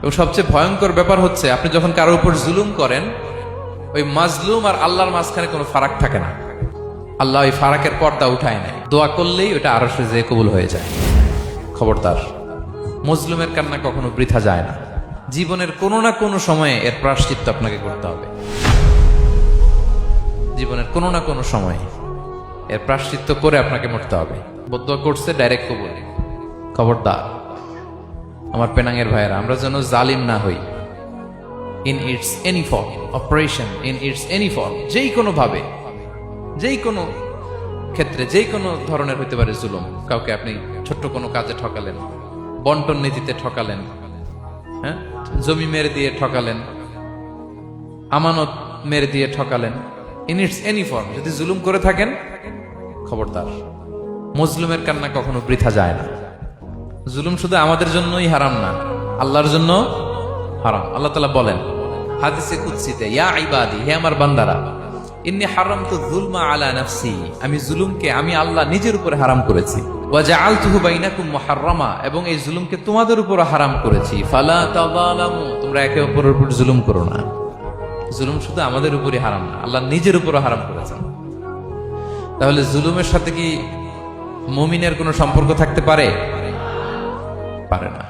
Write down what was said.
এবং সবচেয়ে ভয়ঙ্কর ব্যাপার হচ্ছে আপনি যখন কারোর উপর জুলুম করেন, ওই মাজলুম আর আল্লাহর মাঝখানে কোনো ফারাক থাকে না। আল্লাহ ওই ফারাকের পর্দা উঠায় নেয়, দোয়া করলেই ওটা আরশে যেয়ে কবুল হয়ে যায়। খবরদার, মজলুমের কান্না কখনো বৃথা যায় না। জীবনের কোনো না কোনো সময়ে এর প্রায়শ্চিত্ত আপনাকে করতে হবে। জীবনের কোনো না কোনো সময়ে এর প্রায়শ্চিত্ত করে আপনাকে মরতে হবে। বদদোয়া করছে, ডাইরেক্ট কবুল। খবরদার আমার পেনাঙ্গের ভাইয়েরা, আমরা যেন জালিম না হই। In it's any form, operation in it's any form, যেই কোনো ভাবে, যেই কোনো ক্ষেত্রে, যেই কোনো ধরনের হইতে পারে জুলুম। কাউকে আপনি ছোট্ট কোনো কাজে ঠকালেন, বন্টন নীতিতে ঠকালেন, হ্যাঁ, জমি মেরে দিয়ে ঠকালেন, আমানত মেরে দিয়ে ঠকালেন, ইন ইটস এনি ফর্ম যদি জুলুম করে থাকেন, খবরদার, মজলুমের কান্না কখনো বৃথা যায় না। জুলুম শুধু আমাদের জন্যই হারাম না, আল্লাহর জন্য হারাম। আল্লাহ তাআলা বলেন হাদিসে কুদসিতে, ইয়া ইবাদি, হে আমার বান্দারা, ইন্নী হারামতু যুলমা আলা নাফসি, আমি জুলুমকে আমি আল্লাহ নিজের উপরে হারাম করেছি। ওয়া জাআলতুহু বাইনাকুম মুহাররামা, এবং এই জুলুমকে তোমাদের উপর হারাম করেছি। ফালা তাযালামু, তোমরা একে অপরের উপর জুলুম করো না। জুলুম শুধু আমাদের উপরই হারাম না, আল্লাহ নিজের উপরও হারাম করেছেন। তাহলে জুলুমের সাথে কি মুমিনের কোনো সম্পর্ক থাকতে পারে? পারে না।